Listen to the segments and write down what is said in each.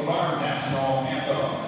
of our national anthem.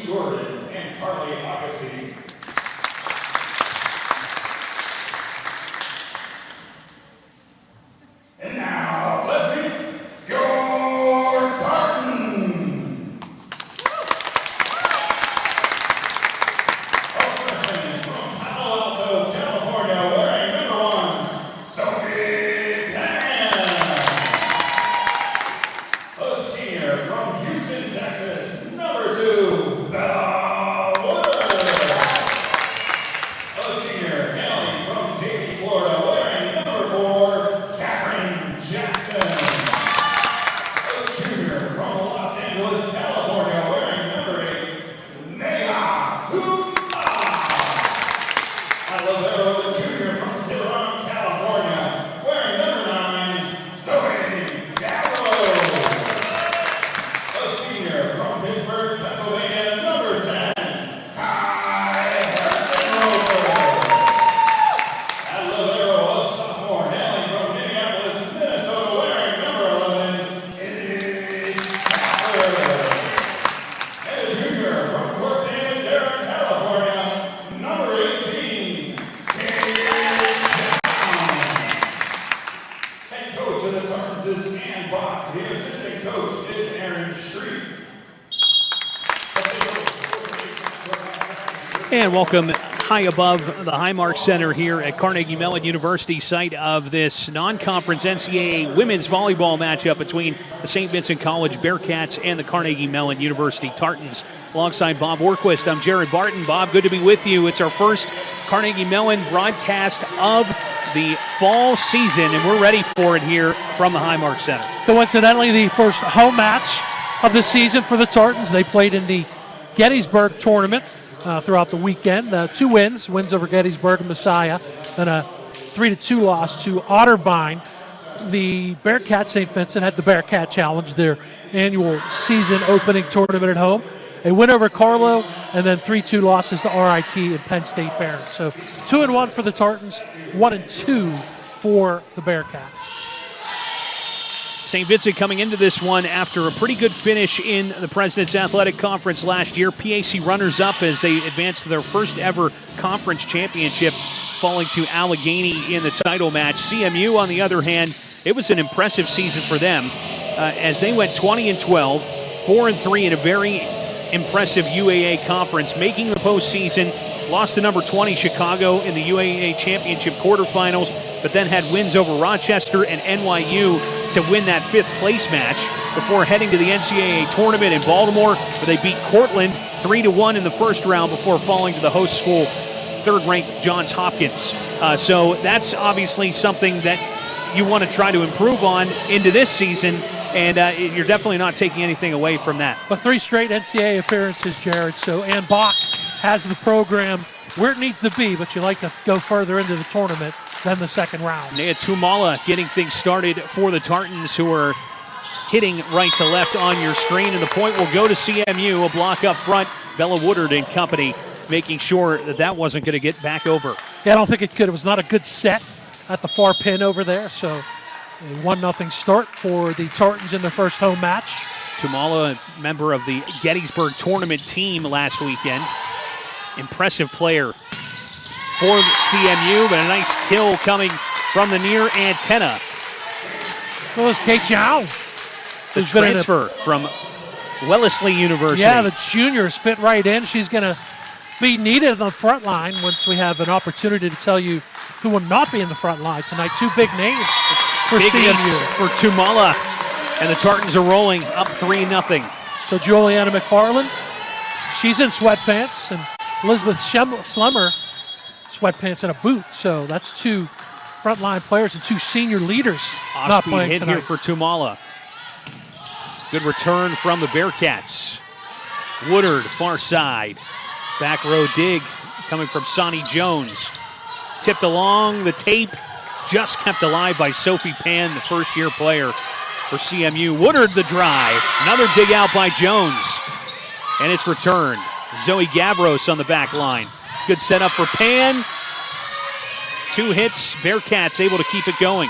Woodard and Carly Augustine. And now, let's meet your Tartan. A freshman from Palo Alto, California, wearing number 1, Sophie Pan. A senior from Houston, Texas, number 2, Bella Woodard. A senior hailing from Davie, Florida, wearing number 4, Catherine Jackson. A junior from Los Angeles, California, wearing number 8, Naya Tupa. A libero junior from Tiburon, California, wearing number 9, Zoe Gallo. A senior from Pittsburgh, Pennsylvania, number 10, At libero, a sophomore hailing from Minneapolis, Minnesota, wearing number 11, Izzy Stafford. And a junior from Fort St. Madero, California, number 18, Katie Brown. Head coach of the Tartans is Ann Bach. The assistant coach is Aaron Street. And welcome high above the Highmark Center here at Carnegie Mellon University, site of this non-conference NCAA women's volleyball matchup between the St. Vincent College Bearcats and the Carnegie Mellon University Tartans. Alongside Bob Orquist, I'm Jared Barton. Bob, good to be with you. It's our first Carnegie Mellon broadcast of the fall season, and we're ready for it here from the Highmark Center. Coincidentally, the first home match of the season for the Tartans. They played in the Gettysburg tournament throughout the weekend. 2 wins over Gettysburg and Messiah, then a 3-2 loss to Otterbein. The Bearcats St. Vincent had the Bearcat Challenge, their annual season opening tournament at home. A win over Carlo, and then 3-2 losses to RIT and Penn State Barons. So 2-1 for the Tartans, 1-2 for the Bearcats. St. Vincent coming into this one after a pretty good finish in the President's Athletic Conference last year. PAC runners-up as they advanced to their first ever conference championship, falling to Allegheny in the title match. CMU, on the other hand, it was an impressive season for them as they went 20-12, 4-3 in a very impressive UAA conference, making the postseason. Lost to number 20 Chicago in the UAA championship quarterfinals. but then had wins over Rochester and NYU to win that 5th place match before heading to the NCAA tournament in Baltimore, where they beat Cortland 3-1 in the first round before falling to the host school, 3rd-ranked Johns Hopkins. So that's obviously something that you want to try to improve on into this season, and you're definitely not taking anything away from that. But 3 straight NCAA appearances, Jared. So Ann Bach has the program where it needs to be, but you like to go further into the tournament than the second round. Nea Tumala getting things started for the Tartans, who are hitting right to left on your screen, and the point will go to CMU. A block up front, Bella Woodard and company making sure that wasn't going to get back over. Yeah, I don't think it could. It was not a good set at the far pin over there, so a 1-0 start for the Tartans in their first home match. Tumala, member of the Gettysburg tournament team last weekend. Impressive player for CMU, but a nice kill coming from the near antenna. Well, it's Kate Zhao. The transfer from Wellesley University. Yeah, the juniors fit right in. She's going to be needed on the front line once we have an opportunity to tell you who will not be in the front line tonight. 2 big names for big CMU. ace for Tumala, and the Tartans are rolling up 3-0. So Juliana McFarland, she's in sweatpants, and Elizabeth Schlemmer, sweatpants and a boot. So that's 2 frontline players and 2 senior leaders not playing hit tonight. Here for Tumala. Good return from the Bearcats. Woodard, far side. Back row dig coming from Sonny Jones. Tipped along the tape, just kept alive by Sophie Pan, the first-year player for CMU. Woodard the drive. Another dig out by Jones. And it's returned. Zoe Gavros on the back line. Good setup for Pan. 2 hits. Bearcats able to keep it going.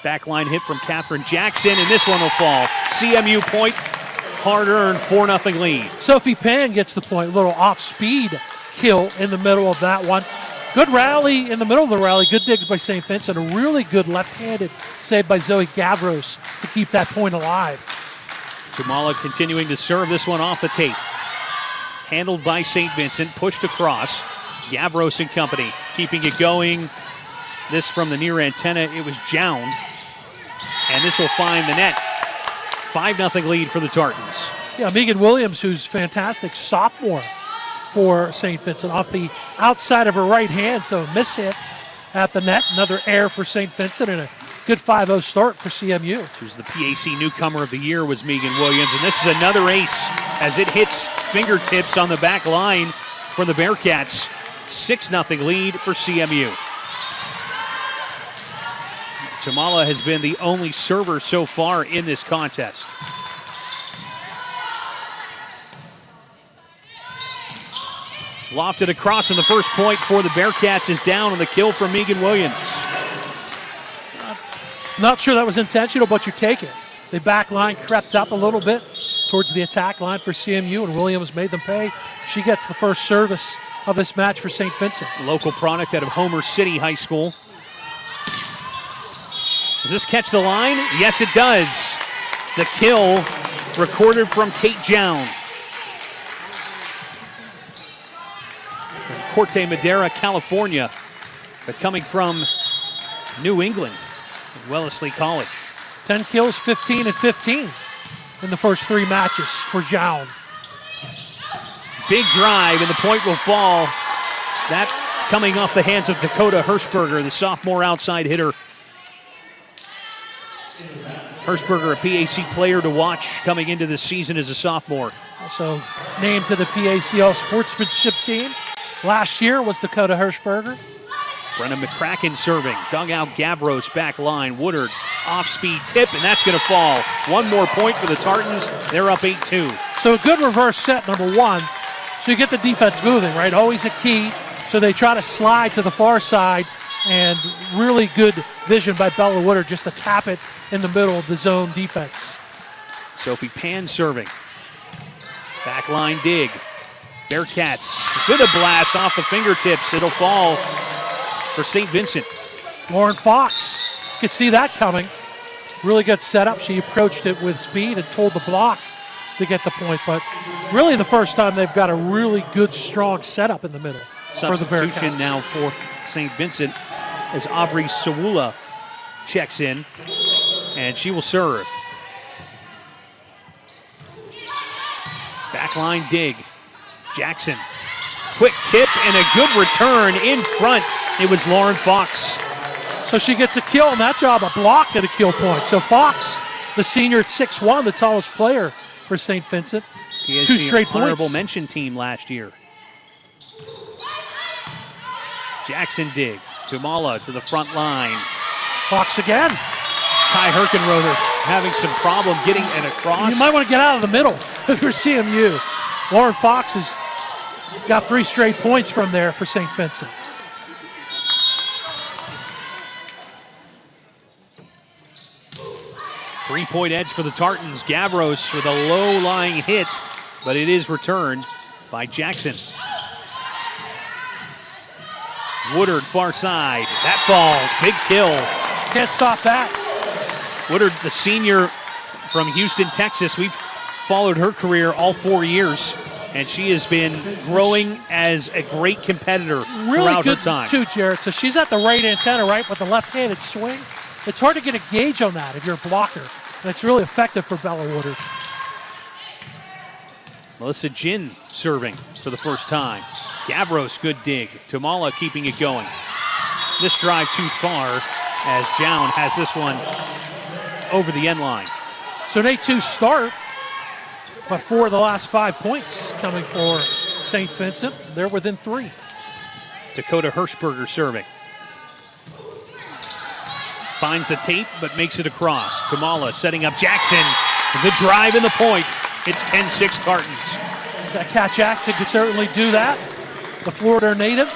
Backline hit from Catherine Jackson, and this one will fall. CMU point, hard-earned 4-0 lead. Sophie Pan gets the point. A little off-speed kill in the middle of that one. Good rally in the middle of the rally. Good digs by St. Vincent. A really good left-handed save by Zoe Gavros to keep that point alive. Tumala continuing to serve this one off the tape. Handled by St. Vincent, pushed across. Gavros and company keeping it going. This from the near antenna, it was Jound. And this will find the net. 5-0 lead for the Tartans. Yeah, Megan Williams, who's fantastic sophomore for St. Vincent, off the outside of her right hand, so miss hit at the net. Another error for St. Vincent and a good 5-0 start for CMU. Who's the PAC Newcomer of the Year was Megan Williams, and this is another ace as it hits fingertips on the back line for the Bearcats. 6-0 lead for CMU. Tumala has been the only server so far in this contest. Lofted across, and the first point for the Bearcats is down on the kill from Megan Williams. Not sure that was intentional, but you take it. The back line crept up a little bit towards the attack line for CMU, and Williams made them pay. She gets the first service of this match for St. Vincent. Local product out of Homer City High School. Does this catch the line? Yes, it does. The kill recorded from Kate Jown. Corte Madera, California, but coming from New England, Wellesley College. 10 kills, 15 and 15 in the first 3 matches for Jown. Big drive, and the point will fall. That coming off the hands of Dakota Hirschberger, the sophomore outside hitter. Hirschberger, a PAC player to watch coming into this season as a sophomore. Also named to the PAC All-Sportsmanship team. Last year was Dakota Hirschberger. Brenna McCracken serving. Dug out Gavros back line. Woodard off-speed tip, and that's going to fall. 1 more point for the Tartans. They're up 8-2. So a good reverse set, number 1. So you get the defense moving, right? Always a key. So they try to slide to the far side, and really good vision by Bella Woodard just to tap it in the middle of the zone defense. Sophie Pan serving. Backline dig. Bearcats with a blast off the fingertips. It'll fall for St. Vincent. Lauren Fox, you could see that coming. Really good setup. She approached it with speed and told the block to get the point. But really the first time they've got a really good, strong setup in the middle for the Substitution Bearcats. now for St. Vincent. as Aubrey Sawula checks in, and she will serve. Backline dig. Jackson. Quick tip and a good return in front. It was Lauren Fox. So she gets a kill on that job, a block at a kill point. So Fox, the senior at 6'1", the tallest player for St. Vincent. He is 2 the straight honorable points. mention team last year. Jackson dig. Tumala to the front line. Fox again. Kai Herkenroder having some problem getting it across. You might want to get out of the middle if you're CMU. Lauren Fox has got 3 straight points from there for St. Vincent. Three-point edge for the Tartans. Gavros with a low-lying hit, but it is returned by Jackson. Woodard, far side. That falls. Big kill. Can't stop that. Woodard, the senior from Houston, Texas. We've followed her career all 4 years, and she has been growing as a great competitor throughout her time. Really good, too, Jared. So she's at the right antenna, right, with the left-handed swing. It's hard to get a gauge on that if you're a blocker, and it's really effective for Bella Woodard. Melissa Jin serving for the first time. Gavros, good dig. Tumala keeping it going. This drive too far as Jown has this one over the end line. So an 8-2 start, but 4 of the last 5 points coming for St. Vincent. They're within 3. Dakota Hirschberger serving. Finds the tape, but makes it across. Tumala setting up Jackson. The drive and the point. It's 10-6 Tartans. That Kat Jackson could certainly do that. The Florida native,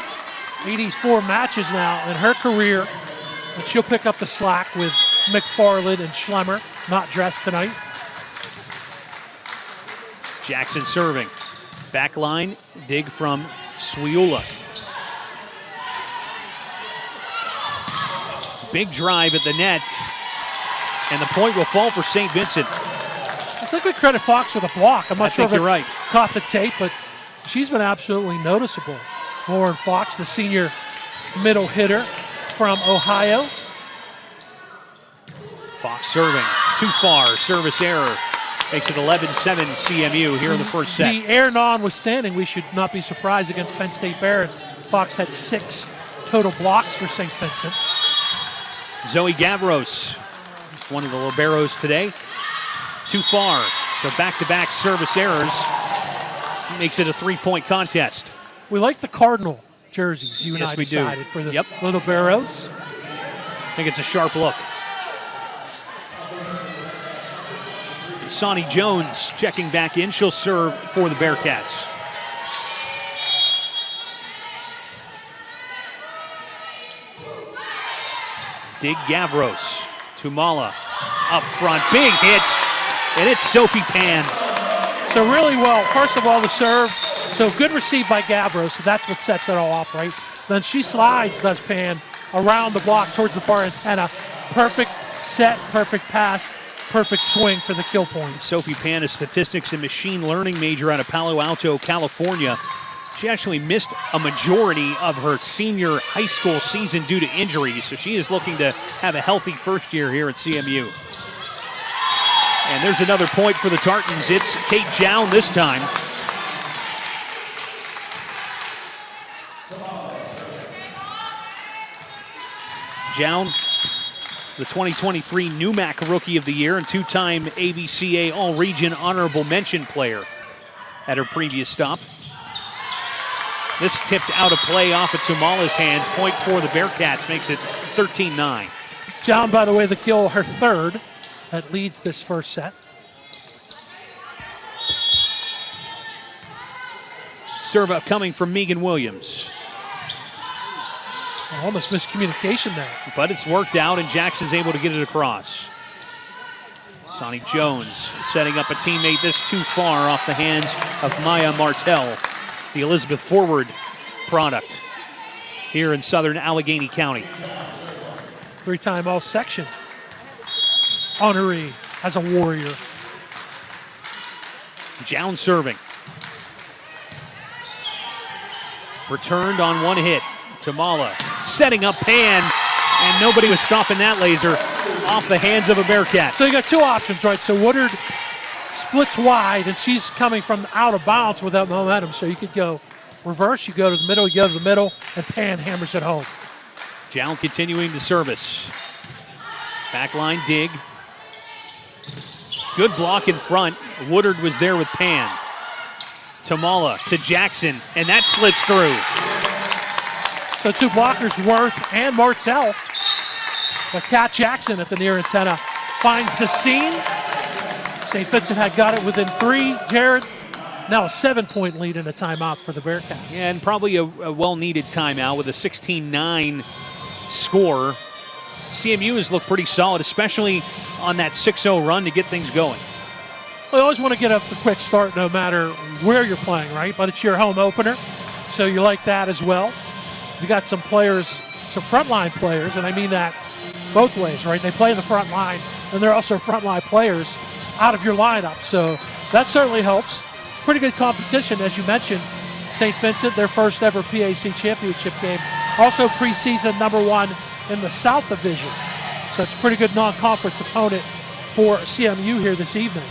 84 matches now in her career. And she'll pick up the slack with McFarland and Schlemmer, not dressed tonight. Jackson serving. Backline, dig from Swiula. Big drive at the net, and the point will fall for St. Vincent. I think we credit Fox with a block. I'm not sure if you're right. Caught the tape, but she's been absolutely noticeable. Lauren Fox, the senior middle hitter from Ohio. Fox serving. Too far. Service error. Makes it 11-7 CMU here in the first set. The air notwithstanding, we should not be surprised against Penn State Barons. Fox had 6 total blocks for St. Vincent. Zoe Gavros, one of the liberos today. Too far. So back-to-back service errors. Makes it a 3-point contest. We like the Cardinal jerseys you and Yes, I we do. decided for the Little Barrows. I think it's a sharp look. Sonny Jones checking back in. She'll serve for the Bearcats. Dig Gavros. Tumala up front. Big hit. And it's Sophie Pan. So really well, first of all, the serve. So good receive by Gavros. So that's what sets it all up, right? Then she slides, does Pan, around the block towards the far antenna. Perfect set, perfect pass, perfect swing for the kill point. Sophie Pan, a statistics and machine learning major out of Palo Alto, California. She actually missed a majority of her senior high school season due to injuries, so she is looking to have a healthy first year here at CMU. And there's another point for the Tartans. It's Kate Jown this time. Jown, the 2023 NUMAC Rookie of the Year and 2-time ABCA All-Region Honorable Mention player at her previous stop. This tipped out of play off of Tumala's hands. Point for the Bearcats makes it 13-9. Jown, by the way, the kill, her third, that leads this first set. Serve up coming from Megan Williams. Almost miscommunication there. But it's worked out, and Jackson's able to get it across. Sonny Jones setting up a teammate this too far off the hands of Maya Martell, the Elizabeth Forward product here in southern Allegheny County. 3-time All-Section honoree as a Warrior. Jown serving. Returned on one hit. Tumala setting up Pan, And nobody was stopping that laser off the hands of a Bearcat. So you got two options, right? So Woodard splits wide, and she's coming from out of bounds without momentum. So you could go reverse, you go to the middle, you go to the middle, and Pan hammers it home. Jown continuing to service. Backline dig. Good block in front. Woodard was there with Pan. Tamala to Jackson, and that slips through. So two blockers, Worth and Martell. But Kat Jackson at the near antenna finds the seam. St. Vincent had got it within 3. Jared, now a 7-point lead and a timeout for the Bearcats. Yeah, and probably a well-needed timeout with a 16-9 score. CMU has looked pretty solid, especially on that 6-0 run to get things going. We always want to get up the quick start no matter where you're playing, right? But it's your home opener, so you like that as well. You got some players, some frontline players, and I mean that both ways, right? They play in the front line, and they're also frontline players out of your lineup, so that certainly helps. It's pretty good competition, as you mentioned. St. Vincent, their first ever PAC championship game. Also preseason #1 in the South Division. So it's a pretty good non-conference opponent for CMU here this evening.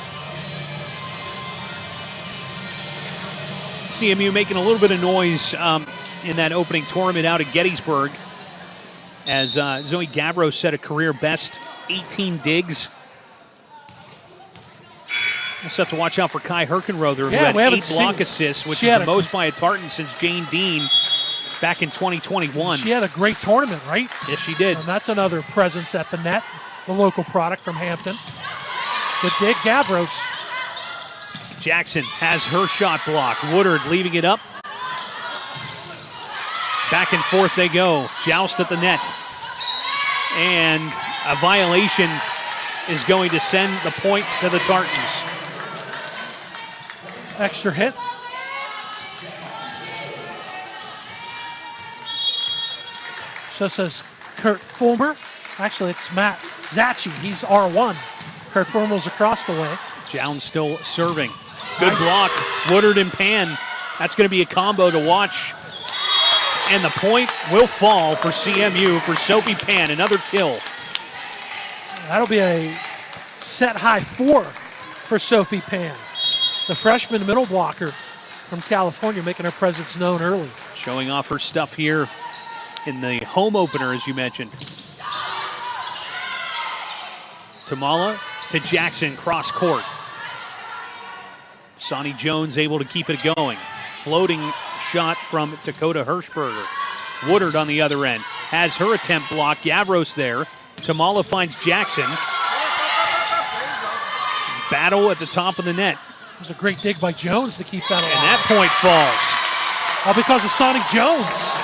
CMU making a little bit of noise in that opening tournament out at Gettysburg as Zoe Gavros set a career best 18 digs. We'll just have to watch out for Kai Herkenrother, who had 8 block assists, which is the most by a Tartan since Jane Dean back in 2021. She had a great tournament, right? Yes, she did. And that's another presence at the net, the local product from Hampton. Good dig, Gavros. Jackson has her shot blocked. Woodard leaving it up. Back and forth they go. Joust at the net. And a violation is going to send the point to the Tartans. Extra hit. So says Kurt Fulmer. Actually, it's Matt Zachi. He's R1. Kurt Fulmer's across the way. Jown still serving. Good block. Woodard and Pan. That's going to be a combo to watch. And the point will fall for CMU for Sophie Pan. Another kill. That'll be a set high 4 for Sophie Pan. The freshman middle blocker from California making her presence known early. Showing off her stuff here in the home opener, as you mentioned. Tamala to Jackson, cross court. Sonny Jones able to keep it going. Floating shot from Dakota Hirschberger. Woodard on the other end has her attempt blocked. Gavros there. Tamala finds Jackson. Battle at the top of the net. It was a great dig by Jones to keep that alive. And that point falls. All because of Sonny Jones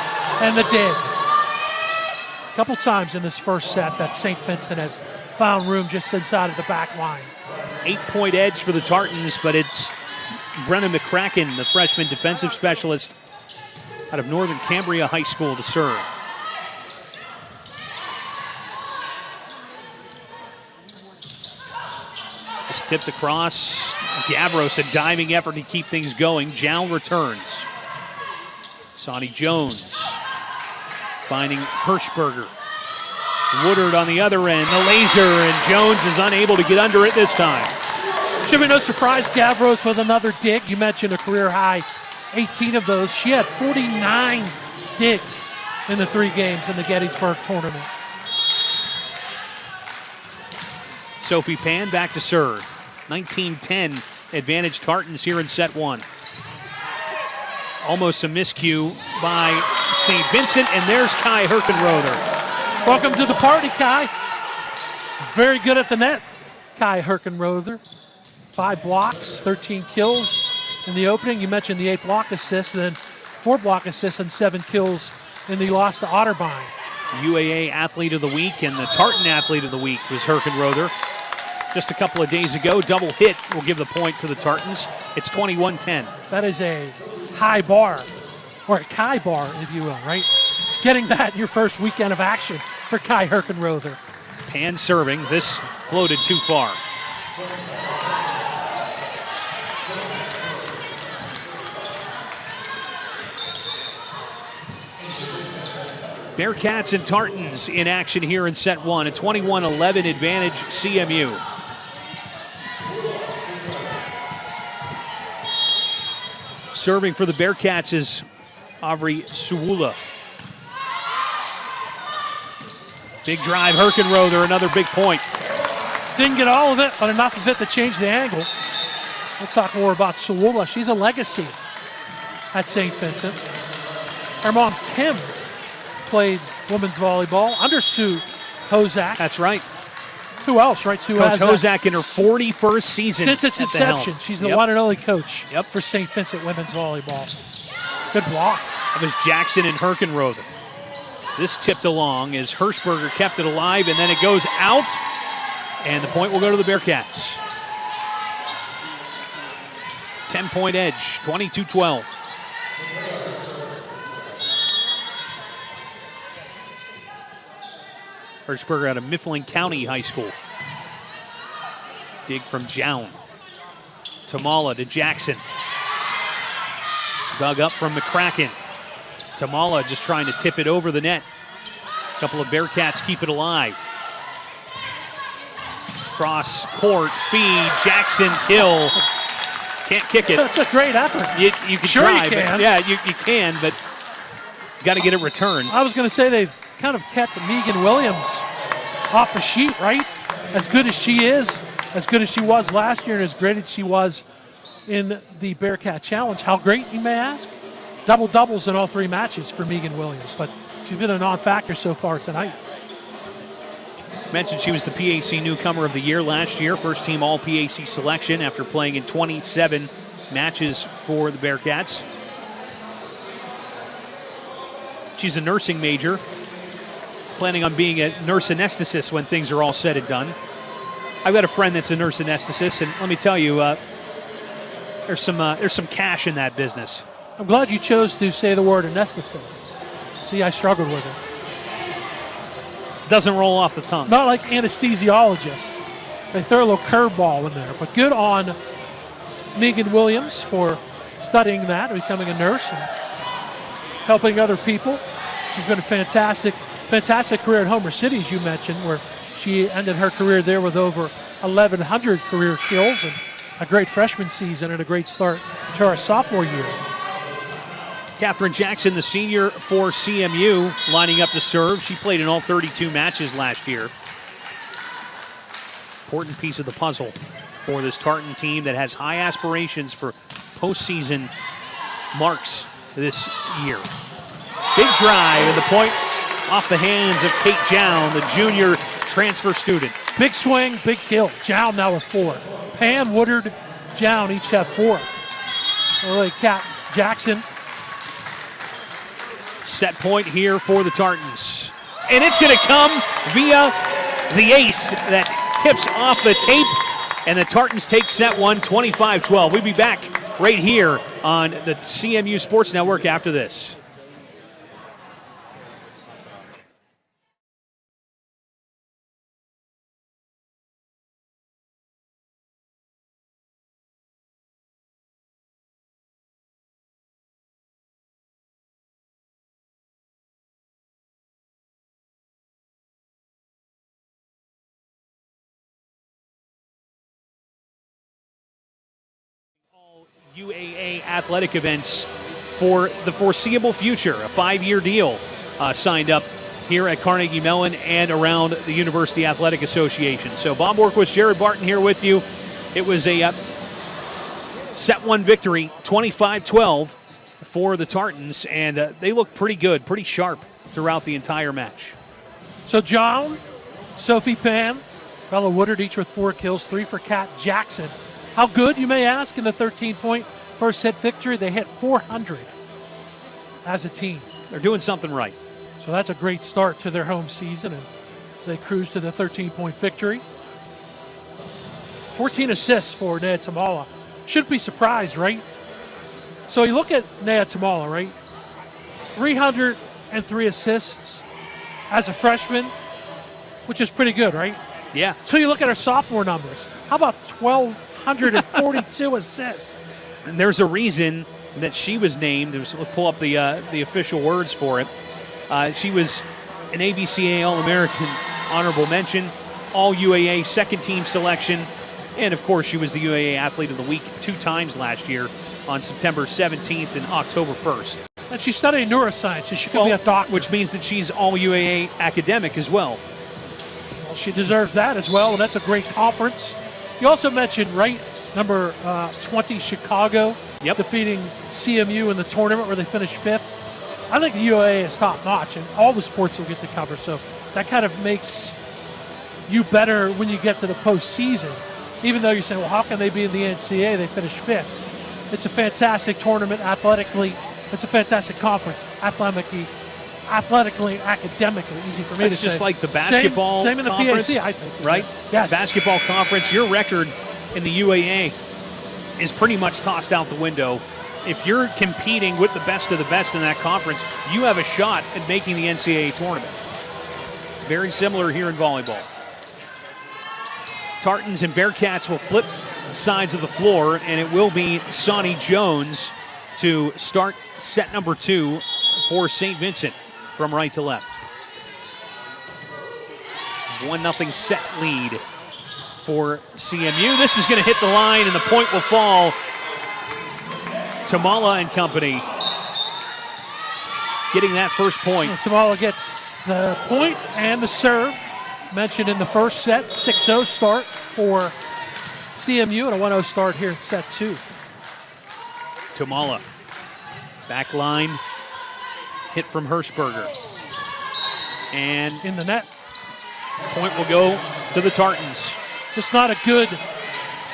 and the dig. A couple times in this first set that St. Vincent has found room just inside of the back line. 8-point edge for the Tartans, but it's Brenna McCracken, the freshman defensive specialist out of Northern Cambria High School, to serve. It's tipped across. Gavros, a diving effort to keep things going. Jown returns. Sonny Jones finding Hirschberger. Woodard on the other end, the laser, and Jones is unable to get under it this time. Should be no surprise, Gavros with another dig. You mentioned a career high, 18 of those. She had 49 digs in the 3 games in the Gettysburg tournament. Sophie Pan back to serve. 19-10 advantage Tartans here in set 1. Almost a miscue by St. Vincent, and there's Kai Herkenrother. Welcome to the party, Kai. Very good at the net, Kai Herkenrother. 5 blocks, 13 kills in the opening. You mentioned the 8 block assists, and then 4 block assists and 7 kills in the loss to Otterbein. UAA Athlete of the Week and the Tartan Athlete of the Week was Herkenrother. Just a couple of days ago, double hit will give the point to the Tartans. It's 21-10. That is a high bar, or a Kai bar, if you will, right? It's getting that in your first weekend of action for Kai Herkenrother. Pan serving. This floated too far. Bearcats and Tartans in action here in set one. A 21-11 advantage CMU. Serving for the Bearcats is Aubrey Suwula. Big drive, Herkenrother, another big point. Didn't get all of it, but enough of it to change the angle. We'll talk more about Suwula. She's a legacy at St. Vincent. Her mom, Kim, played women's volleyball under Sue Hozak. That's right. Who else, right? Coach Hozak in her 41st season. Since its inception, she's the one and only coach for St. Vincent women's volleyball. Good block. That was Jackson and Herkenrother. This tipped along as Hirschberger kept it alive, and then it goes out, and the point will go to the Bearcats. 10-point edge, 22-12. Hirschberger out of Mifflin County High School. Dig from Jown. Tamala to Jackson. Dug up from McCracken. Tamala just trying to tip it over the net. A couple of Bearcats keep it alive. Cross court, feed, Jackson, kill. Can't kick it. That's a great effort. You can sure try, you can. But yeah, you can, but you got to get it returned. I was going to say they've kind of kept Megan Williams off the sheet, right? As good as she is, as good as she was last year, and as great as she was in the Bearcat Challenge. How great, you may ask? Double-doubles in all three matches for Megan Williams, but she's been a non-factor so far tonight. Mentioned she was the PAC Newcomer of the Year last year, first team All-PAC selection after playing in 27 matches for the Bearcats. She's a nursing major, planning on being a nurse anesthetist when things are all said and done. I've got a friend that's a nurse anesthetist, and let me tell you, there's some cash in that business. I'm glad you chose to say the word anesthetist. See, I struggled with it. Doesn't roll off the tongue. Not like anesthesiologist. They throw a little curveball in there. But good on Megan Williams for studying that, becoming a nurse, and helping other people. She's been a fantastic career at Homer City, as you mentioned, where she ended her career there with over 1,100 career kills and a great freshman season and a great start to her sophomore year. Catherine Jackson, the senior for CMU, lining up to serve. She played in all 32 matches last year. Important piece of the puzzle for this Tartan team that has high aspirations for postseason marks this year. Big drive, and the point off the hands of Kate Jown, the junior transfer student. Big swing, big kill. Jown now with 4. Pan, Woodard, Jown each have 4. Really, Cat Jackson. Set point here for the Tartans. And it's going to come via the ace that tips off the tape. And the Tartans take set one, 25-12. We'll be back right here on the CMU Sports Network after this. UAA athletic events for the foreseeable future. A 5-year deal signed up here at Carnegie Mellon and around the University Athletic Association. So Bob Borquist, Jared Barton here with you. It was a set one victory, 25-12 for the Tartans, and they looked pretty good, pretty sharp throughout the entire match. So John, Sophie Pan, Bella Woodard each with 4 kills, 3 for Kat Jackson. How good, you may ask, in the 13-point first set victory? They hit 400 as a team. They're doing something right. So that's a great start to their home season, and they cruise to the 13-point victory. 14 assists for Nea Tamala. Shouldn't be surprised, right? So you look at Nea Tamala, right? 303 assists as a freshman, which is pretty good, right? Yeah. So you look at her sophomore numbers. How about 1,242 assists? And there's a reason that she was named. Let's pull up the official words for it. She was an ABCA All-American honorable mention, All-UAA second-team selection, and, of course, she was the UAA Athlete of the Week 2 times last year on September 17th and October 1st. And she's studying neuroscience, so she could be a doctor. Which means that she's All-UAA academic as well. Well, she deserves that as well, and that's a great conference. You also mentioned, right, number 20, Chicago, defeating CMU in the tournament where they finished 5th. I think the UAA is top-notch, and all the sports will get to cover, so that kind of makes you better when you get to the postseason. Even though you're saying, well, how can they be in the NCAA? They finished 5th. It's a fantastic tournament athletically. It's a fantastic conference athletically, academically. Easy for me to say. It's just like the basketball same in the conference, PAC, I think. right? Yes. Basketball conference, your record in the UAA is pretty much tossed out the window. If you're competing with the best of the best in that conference, you have a shot at making the NCAA tournament. Very similar here in volleyball. Tartans and Bearcats will flip sides of the floor, and it will be Sonny Jones to start set number 2 for St. Vincent from right to left. 1-0 set lead for CMU. This is going to hit the line, and the point will fall. Tamala and company getting that first point. And Tamala gets the point and the serve. Mentioned in the first set, 6-0 start for CMU and a 1-0 start here in set 2. Tamala, back line, hit from Hirschberger. And in the net. Point will go to the Tartans. Just not a good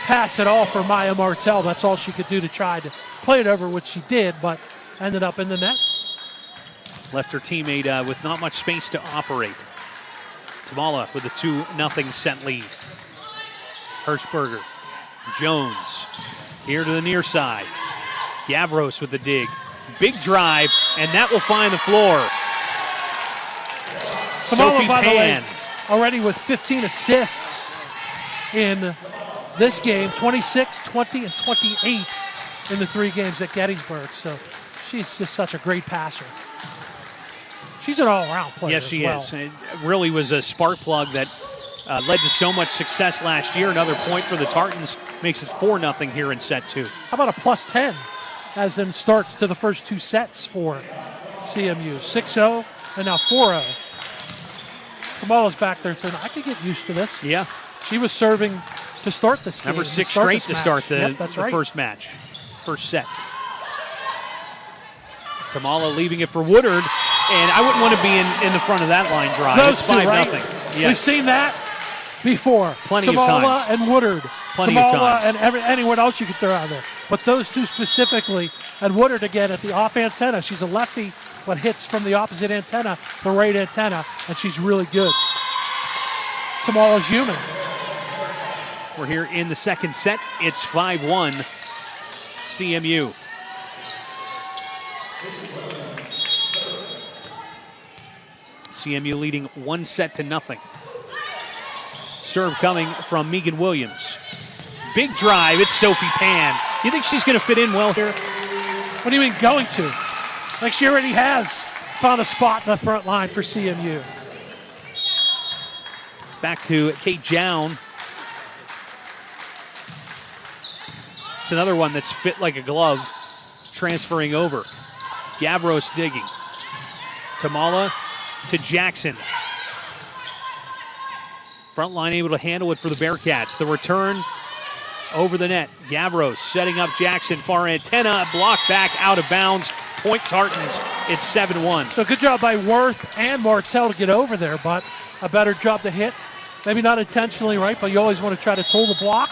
pass at all for Maya Martell. That's all she could do to try to play it over, which she did, but ended up in the net. Left her teammate with not much space to operate. Tamala with a 2-0 set lead. Hirschberger, Jones, here to the near side. Gavros with the dig. Big drive, and that will find the floor. Tamala, by the way, already with 15 assists in this game, 26, 20, and 28 in the 3 games at Gettysburg. So she's just such a great passer. She's an all-around player. Yes, she as is. well. It really was a spark plug that led to so much success last year. Another point for the Tartans makes it 4-0 here in set 2. How about a plus 10 as in starts to the first 2 sets for CMU? 6-0 and now 4-0. Tamala's back there saying, I could get used to this. Yeah. She was serving to start this game. Number 6 straight to start the right. first match, first set. Tamala leaving it for Woodard, and I wouldn't want to be in the front of that line drive. Those it's 2, 5-0. right? Yes. We've seen that before. Plenty of Tamala times. and Woodard. Plenty of Tamala times. and anyone else you could throw out there. But those 2 specifically, and Woodard again at the off antenna. She's a lefty, but hits from the opposite antenna, the right antenna, and she's really good. Tamala's human. We're here in the second set. It's 5-1 CMU. CMU leading 1-0. Serve coming from Megan Williams. Big drive, it's Sophie Pan. You think she's going to fit in well here? What do you mean going to? Like she already has found a spot in the front line for CMU. Back to Kate Jown. It's another one that's fit like a glove, transferring over. Gavros digging. Tamala to Jackson. Front line able to handle it for the Bearcats. The return over the net. Gavros setting up Jackson. Far antenna, blocked back, out of bounds. Point Tartans. It's 7-1. So good job by Worth and Martell to get over there, but a better job to hit. Maybe not intentionally, right, but you always want to try to toe the block,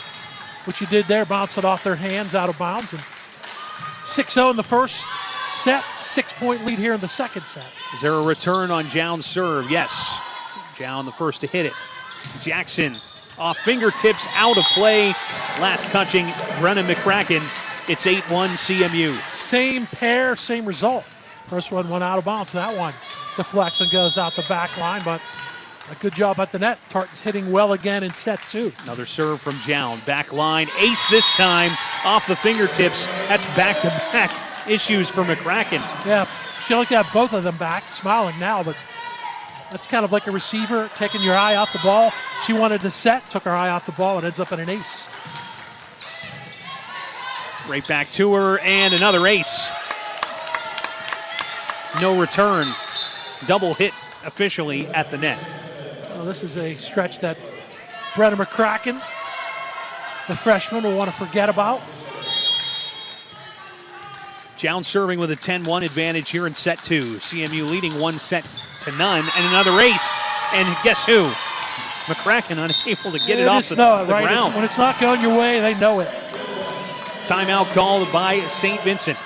which you did there, bounce it off their hands, out of bounds. And 6-0 in the first set, 6-point lead here in the second set. Is there a return on Jown's serve? Yes. Jown the first to hit it. Jackson off fingertips, out of play. Last touching Brennan McCracken. It's 8-1 CMU. Same pair, same result. First one went out of bounds. That one deflects and goes out the back line, but a good job at the net. Tartans hitting well again in set 2. Another serve from Jown. Back line. Ace this time off the fingertips. That's back-to-back issues for McCracken. Yeah, She looked at both of them back, smiling now, but that's kind of like a receiver taking your eye off the ball. She wanted to set, took her eye off the ball, and ends up in an ace. Right back to her, and another ace. No return. Double hit officially at the net. Well, this is a stretch that Brenna McCracken, the freshman, will want to forget about. Jown serving with a 10-1 advantage here in set 2. CMU leading 1-0, and another ace. And guess who? McCracken unable to get it off the ground. When it's not going your way, they know it. Timeout called by St. Vincent.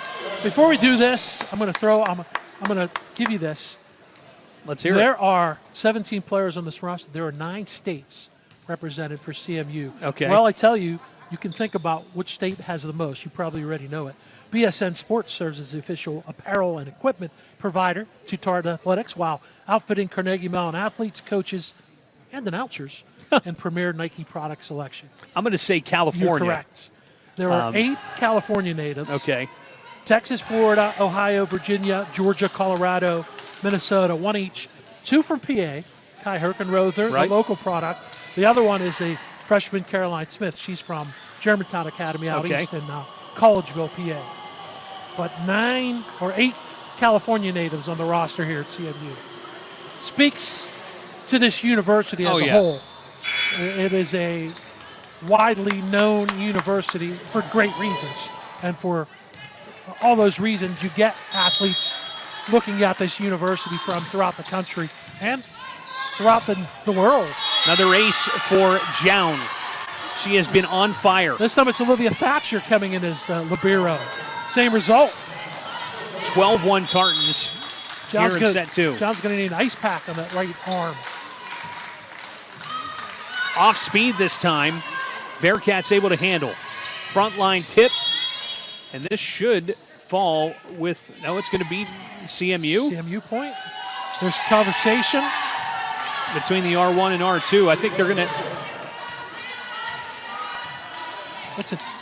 Before we do this, I'm going to give you this. Let's hear it. There are 17 players on this roster. There are 9 states represented for CMU. Okay. Well, I tell you, you can think about which state has the most. You probably already know it. BSN Sports serves as the official apparel and equipment provider to Tartan Athletics while outfitting Carnegie Mellon athletes, coaches, and announcers in premier Nike product selection. I'm going to say California. You're correct. There are 8 California natives. Okay. Texas, Florida, Ohio, Virginia, Georgia, Colorado, Minnesota, 1 each. 2 from PA, Kai Herkenrother, right. A local product. The other one is a freshman, Caroline Smith. She's from Germantown Academy out east in Collegeville, PA. But 9 or 8 California natives on the roster here at CMU. Speaks to this university as a whole. It is a widely known university for great reasons. And for all those reasons, you get athletes looking at this university from throughout the country and throughout the world. Another ace for Jown. She has been on fire. This time it's Olivia Thatcher coming in as the libero. Same result. 12-1 Tartans here in set 2. John's going to need an ice pack on that right arm. Off speed this time. Bearcats able to handle. Front line tip. And this should fall with, no, it's going to be CMU. CMU point. There's conversation between the R1 and R2. I think they're going to.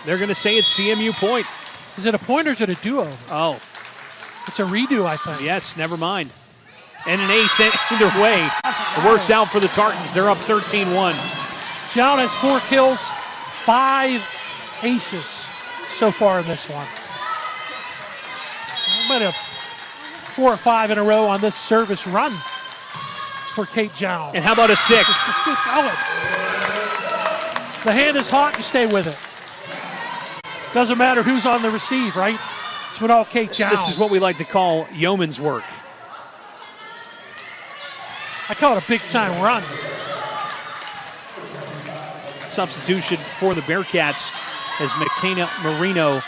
They're going to say it's CMU point. Is it a point or is it a duo? Oh. It's a redo, I think. Yes, never mind. And an ace either way. It works out for the Tartans. They're up 13-1. Jown has 4 kills, 5 aces so far in this one. About 4 or 5 in a row on this service run for Kate Jown. And how about a 6th? Just keep going. The hand is hot, you stay with it. Doesn't matter who's on the receive, right? It's what all Kate Jown. This is what we like to call yeoman's work. I call it a big-time run. Substitution for the Bearcats as McKenna Marino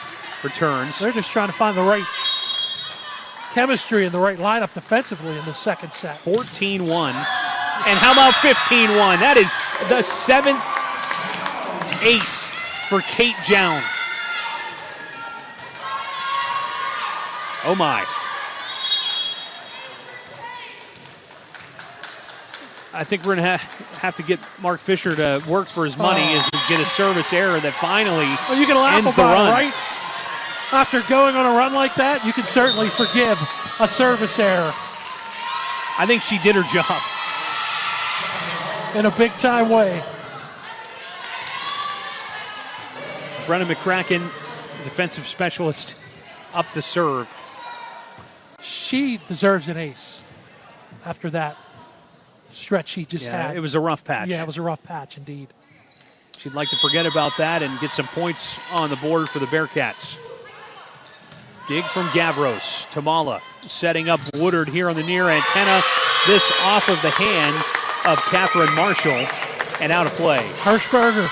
returns. They're just trying to find the right chemistry and the right lineup defensively in the second set. 14-1. And how about 15-1? That is the 7th ace for Kate Jown. Oh, my. I think we're going to have to get Mark Fisher to work for his money as we get a service error that finally you can laugh ends the about run. It, right? After going on a run like that, you can certainly forgive a service error. I think she did her job. In a big-time way. Brenna McCracken, defensive specialist, up to serve. She deserves an ace after that stretch she just had. It was a rough patch. Yeah, it was a rough patch indeed. She'd like to forget about that and get some points on the board for the Bearcats. Dig from Gavros. Tamala setting up Woodard here on the near antenna. This off of the hand of Catherine Marshall and out of play. Hirschberger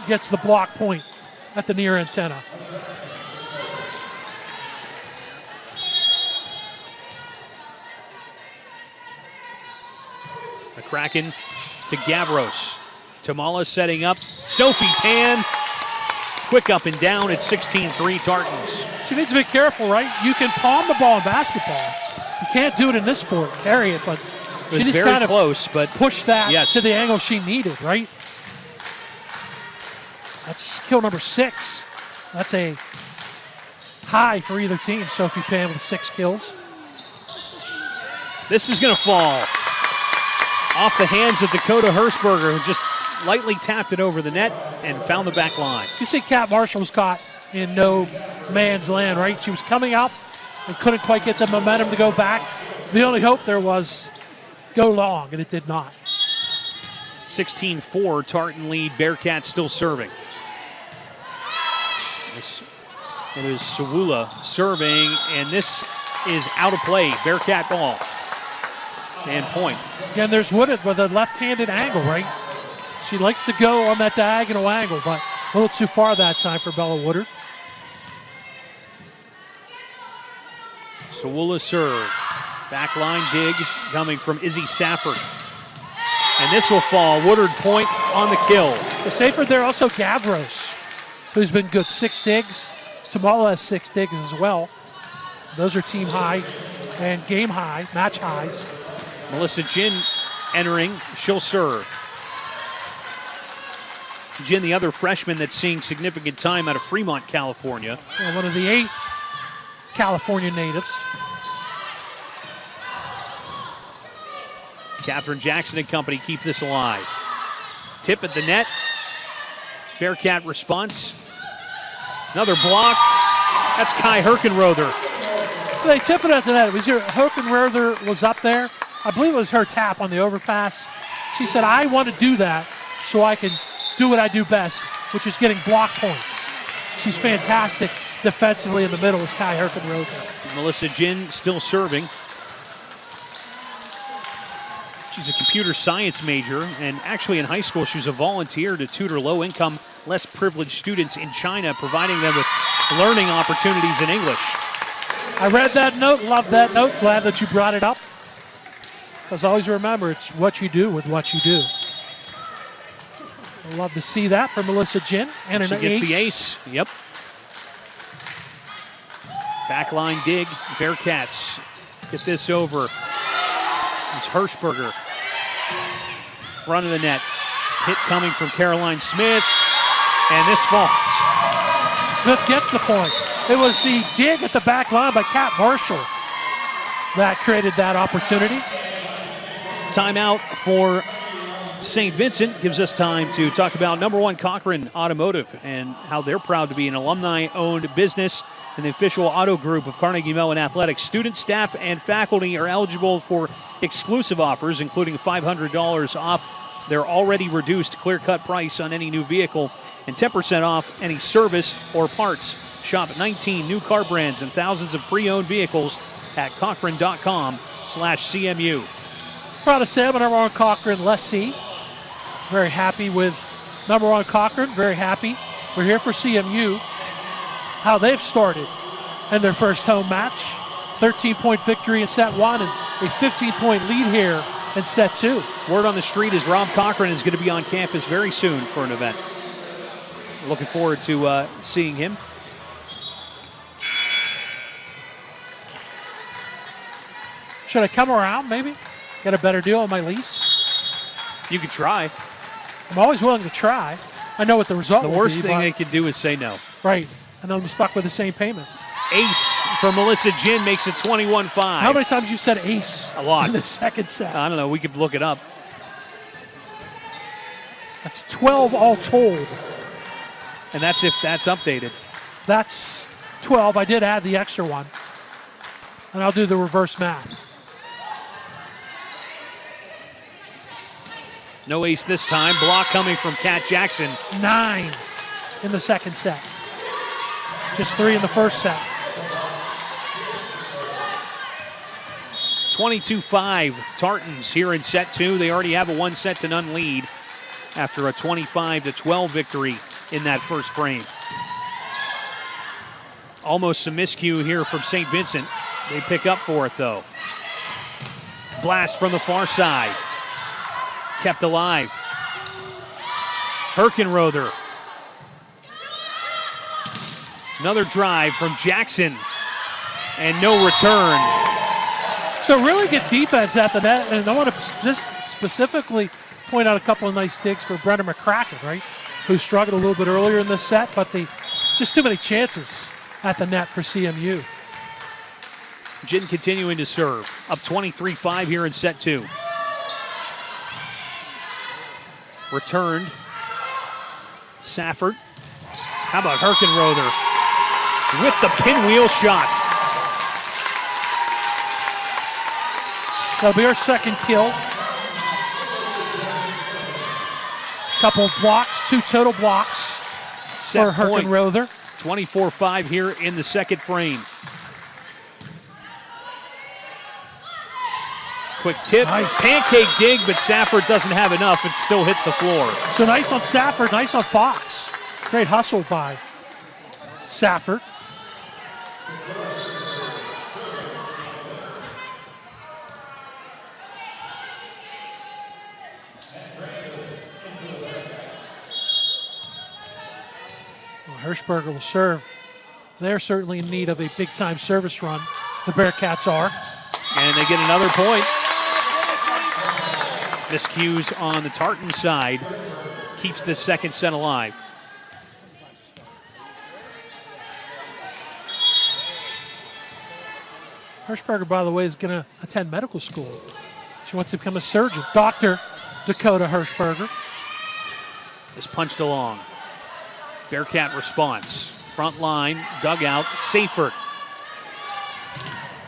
gets the block point at the near antenna. McCracken to Gavros. Tamala setting up. Sophie Pan. Quick up and down at 16-3 Tartans. She needs to be careful, right? You can palm the ball in basketball. You can't do it in this sport. Carry it, but it was she just very kind of close, but push that yes, to the angle she needed, right? That's kill number 6. That's a high for either team. Sophie Pan with 6 kills. This is going to fall off the hands of Dakota Hirschberger, who just lightly tapped it over the net and found the back line. You see Kat Marshall was caught in no man's land, right? She was coming up and couldn't quite get the momentum to go back. The only hope there was go long, and it did not. 16-4, Tartan lead. Bearcats still serving. It is Sawula serving, and this is out of play. Bearcat ball. And point. Again, there's Woodard with a left-handed angle, right? She likes to go on that diagonal angle, but a little too far that time for Bella Woodard. Sawula serve. Backline dig coming from Izzy Safford. And this will fall. Woodard point on the kill. The safer there also Gavros, who's been good. 6 digs. Tamala has 6 digs as well. Those are team high and game high, match highs. Melissa Jin entering. She'll serve. Jin, the other freshman that's seeing significant time out of Fremont, California. Yeah, one of the 8 California natives. Catherine Jackson and company keep this alive. Tip at the net. Bearcat response. Another block. That's Kai Herkenrother. They tip it at the net. It was Herkenrother was up there. I believe it was her tap on the overpass. She said, I want to do that so I can do what I do best, which is getting block points. She's fantastic defensively in the middle is Kai Herkenrother. Melissa Jin still serving. She's a computer science major, and actually in high school she was a volunteer to tutor low-income, less privileged students in China, providing them with learning opportunities in English. I read that note, loved that note, glad that you brought it up. Because always remember, it's what you do with what you do. I'd love to see that from Melissa Jin. And she gets the ace. Yep. Backline dig. Bearcats get this over. It's Hirschberger. Front of the net. Hit coming from Caroline Smith. And this falls. Smith gets the point. It was the dig at the back line by Kat Marshall that created that opportunity. Timeout for St. Vincent gives us time to talk about number 1 Cochran Automotive and how they're proud to be an alumni-owned business and the official auto group of Carnegie Mellon Athletics. Students, staff, and faculty are eligible for exclusive offers, including $500 off their already reduced clear-cut price on any new vehicle and 10% off any service or parts. Shop at 19 new car brands and thousands of pre-owned vehicles at Cochran.com/CMU. Proud to say I'm number 1 Cochran lessee. Very happy with number 1 Cochran. Very happy. We're here for CMU. How they've started in their first home match. 13-point victory in set 1 and a 15-point lead here in set 2. Word on the street is Rob Cochran is going to be on campus very soon for an event. Looking forward to seeing him. Should I come around maybe? Get a better deal on my lease? You could try. I'm always willing to try. I know what the result will be. The worst thing they could do is say no. Right. And then I'm stuck with the same payment. Ace for Melissa Jin makes it 21-5. How many times you said ace? A lot. In the second set. I don't know. We could look it up. That's 12 all told. And that's if that's updated. That's 12. I did add the extra one. And I'll do the reverse math. No ace this time. Block coming from Kat Jackson. 9 in the second set. Just 3 in the first set. 22-5 Tartans here in set 2. They already have a 1-0 lead after a 25-12 victory in that first frame. Almost some miscue here from St. Vincent. They pick up for it though. Blast from the far side. Kept alive. Herkenrother. Another drive from Jackson. And no return. So really good defense at the net. And I want to just specifically point out a couple of nice digs for Brenna McCracken, right? Who struggled a little bit earlier in this set, but just too many chances at the net for CMU. Jin continuing to serve. Up 23-5 here in set 2. Returned. Safford. How about Herkenrother with the pinwheel shot? That'll be our second kill. Couple of blocks, 2 total blocks Set for point. Herkenrother. 24-5 here in the second frame. Quick tip, Nice. pancake dig, but Safford doesn't have enough. It still hits the floor. So nice on Safford, nice on Fox. Great hustle by Safford. Well, Hirschberger will serve. They're certainly in need of a big-time service run. The Bearcats are. And they get another point. Miscues on the Tartan side. Keeps this second set alive. Hirschberger, by the way, is going to attend medical school. She wants to become a surgeon. Dr. Dakota Hirschberger. Is punched along. Bearcat response. Front line, dugout, Seyfert.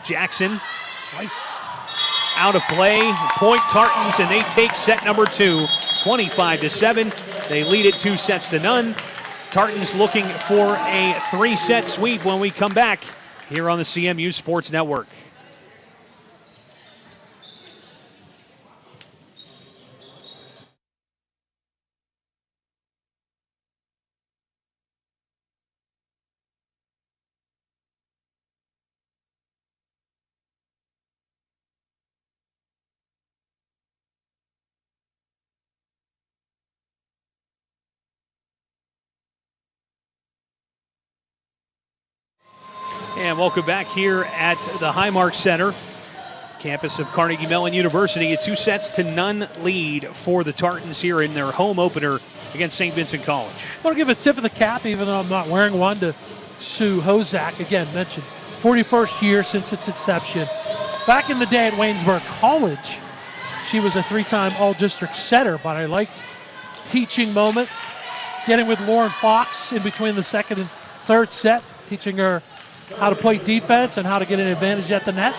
Jackson. Nice. Out of play. Point Tartans, and they take set number 2. 25-7. They lead it 2-0. Tartans looking for a 3-set sweep when we come back here on the CMU Sports Network. And welcome back here at the Highmark Center, campus of Carnegie Mellon University. A 2-0 lead for the Tartans here in their home opener against St. Vincent College. I want to give a tip of the cap, even though I'm not wearing one, to Sue Hozak. Again, mentioned 41st year since its inception. Back in the day at Waynesburg College, she was a 3-time all-district setter, but I liked teaching moment, getting with Lauren Fox in between the second and third set, teaching her how to play defense and how to get an advantage at the net.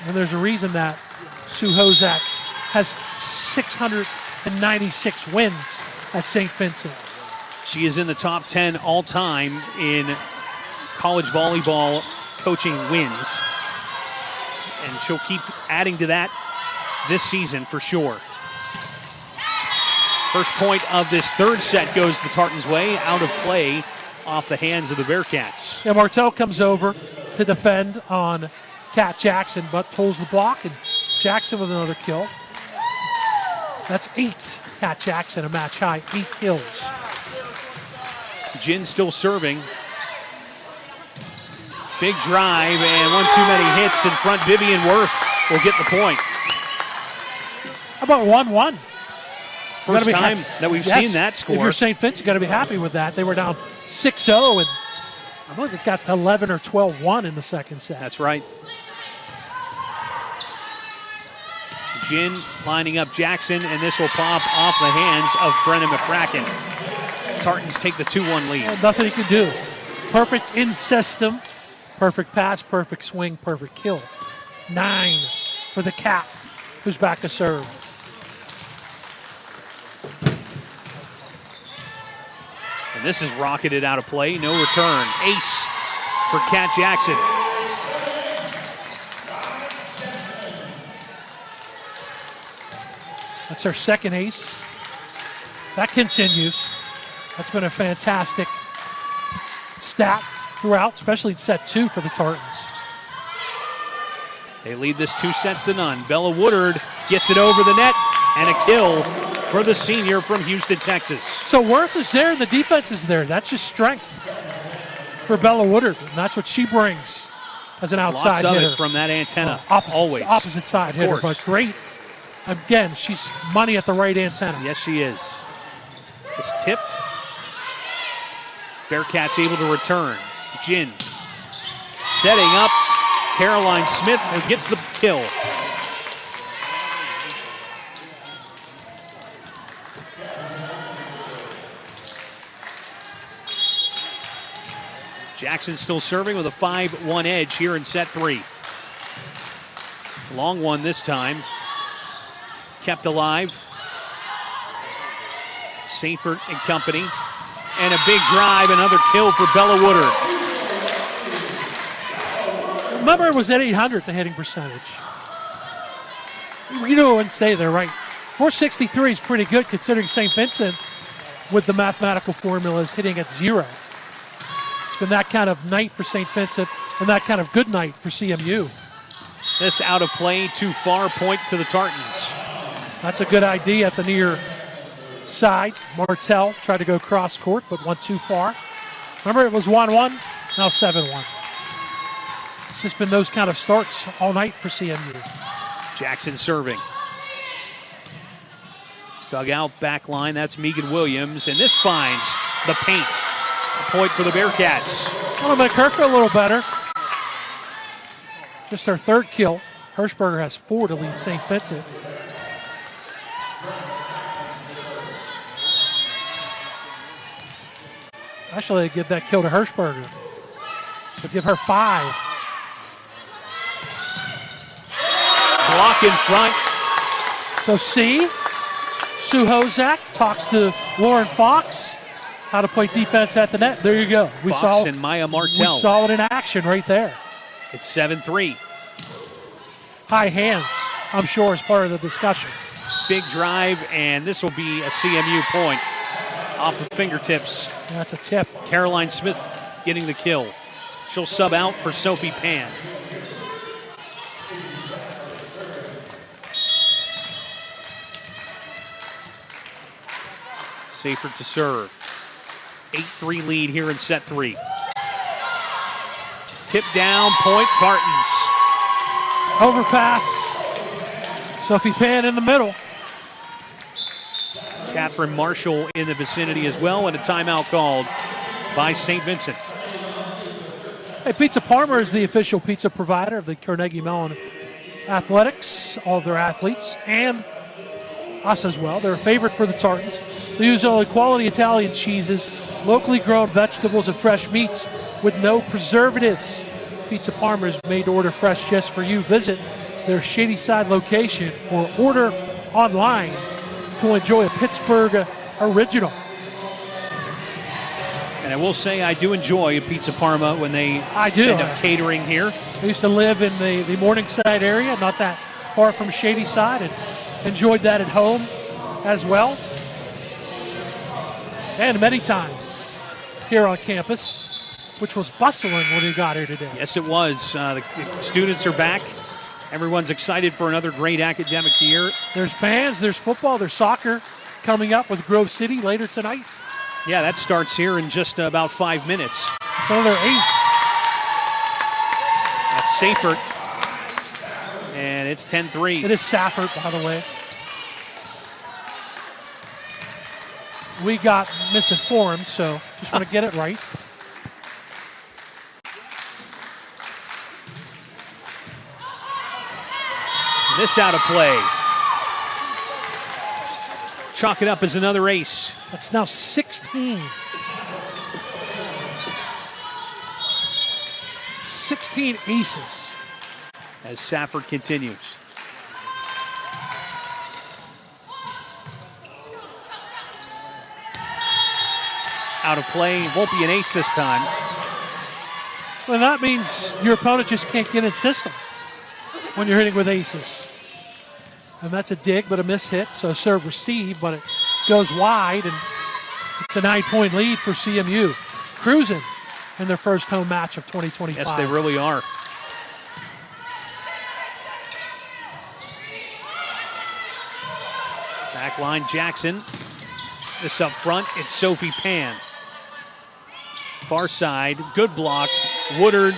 And there's a reason that Sue Hozak has 696 wins at St. Vincent. She is in the top 10 all-time in college volleyball coaching wins. And she'll keep adding to that this season for sure. First point of this third set goes the Tartans' way, out of play off the hands of the Bearcats. Yeah, Martell comes over to defend on Kat Jackson, but pulls the block, and Jackson with another kill. That's 8. Kat Jackson, a match high, 8 kills. Jin still serving. Big drive, and one too many hits in front. Vivian Worth will get the point. How about 1-1? First time that we've seen that score. If you're St. Vincent, you got to be happy with that. They were down 6-0, and I believe it got to 11 or 12-1 in the second set. That's right. Jin lining up Jackson, and this will pop off the hands of Brennan McCracken. Tartans take the 2-1 lead. Well, nothing you can do. Perfect in system, perfect pass, perfect swing, perfect kill. 9 for the Cat, who's back to serve. And this is rocketed out of play. No return. Ace for Kat Jackson. That's our second ace. That continues. That's been a fantastic stat throughout, especially in set 2 for the Tartans. They lead this 2-0. Bella Woodard gets it over the net, and a kill for the senior from Houston, Texas. So Worth is there, and the defense is there. That's just strength for Bella Woodard, and that's what she brings as an outside Lots of hitter. it from that antenna, Opposite always. side hitter, but great. Again, she's money at the right antenna. Yes, she is. It's tipped. Bearcats able to return. Jin setting up Caroline Smith, who gets the kill. Jackson still serving with a 5-1 edge here in set 3. Long one this time. Kept alive. Seifert and company. And a big drive, another kill for Bella Woodard. Remember, it was at 800, the hitting percentage. You knew it wouldn't stay there, right? 463 is pretty good considering St. Vincent, with the mathematical formula, is hitting at 0. It's been that kind of night for St. Vincent and that kind of good night for CMU. This out of play, too far, point to the Tartans. That's a good idea at the near side. Martell tried to go cross court, but went too far. Remember, it was 1-1, now 7-1. It's just been those kind of starts all night for CMU. Jackson serving. Dugout back line, that's Megan Williams, and this finds the paint. A point for the Bearcats. Want to make her feel a little better. Just her third kill. Hirschberger has 4 to lead St. Vincent. Actually, they give that kill to Hirschberger. But give her 5. Block in front. So Sue Hozak talks to Lauren Fox how to play defense at the net. There you go. Fox and Maya Martell. We saw it in action right there. It's 7-3. High hands, I'm sure, is part of the discussion. Big drive, and this will be a CMU point off the fingertips. That's a tip. Caroline Smith getting the kill. She'll sub out for Sophie Pan. Seifert to serve. 8-3 lead here in set 3. Tip down, point, Tartans. Overpass. Sophie Pan in the middle. Catherine Marshall in the vicinity as well, and a timeout called by St. Vincent. Hey, Pizza Parma is the official pizza provider of the Carnegie Mellon Athletics, all of their athletes, and us as well. They're a favorite for the Tartans. They use only quality Italian cheeses, locally grown vegetables, and fresh meats with no preservatives. Pizza Parma is made to order fresh just for you. Visit their Shadyside location or order online to enjoy a Pittsburgh original. And I will say I do enjoy a Pizza Parma when they end up catering here. I used to live in the Morningside area, not that far from Shadyside, and enjoyed that at home as well. And many times here on campus, which was bustling when we got here today. Yes, it was. The students are back. Everyone's excited for another great academic year. There's bands, there's football, there's soccer coming up with Grove City later tonight. Yeah, that starts here in just about 5 minutes. It's another ace. That's Seifert. And it's 10-3. It is Safford, by the way. We got misinformed, so just want to get it right. This out of play. Chalk it up as another ace. That's now 16. 16 aces. As Safford continues. Out of play. Won't be an ace this time. Well, that means your opponent just can't get in system when you're hitting with aces. And that's a dig, but a miss hit. So serve receive, but it goes wide, and it's a 9-point lead for CMU. Cruising in their first home match of 2025. Yes, they really are. Back line, Jackson. This up front, it's Sophie Pan. Far side, good block. Woodard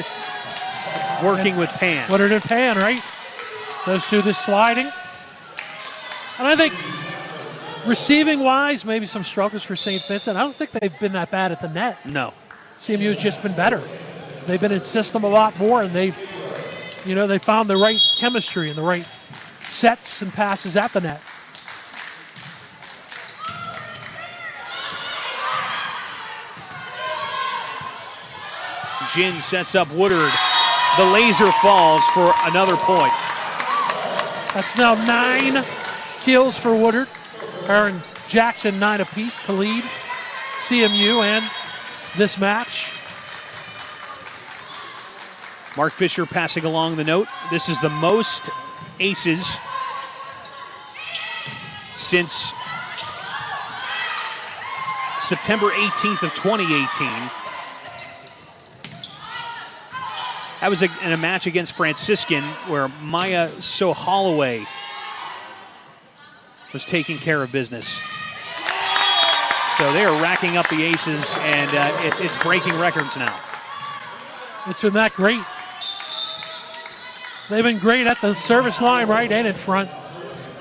working with Pan. Woodard and Pan, right? Those two just sliding. And I think receiving-wise, maybe some struggles for St. Vincent. I don't think they've been that bad at the net. No. CMU has just been better. they've been in system a lot more, and they found the right chemistry and the right sets and passes at the net. Jin sets up Woodard. The laser falls for another point. That's now 9 kills for Woodard. Aaron Jackson 9 apiece to lead CMU and this match. Mark Fisher passing along the note. This is the most aces since September 18th of 2018. That was in a match against Franciscan where Maya So Holloway was taking care of business. So they are racking up the aces, and it's breaking records now. It's been that great. They've been great at the service line, right, and in front.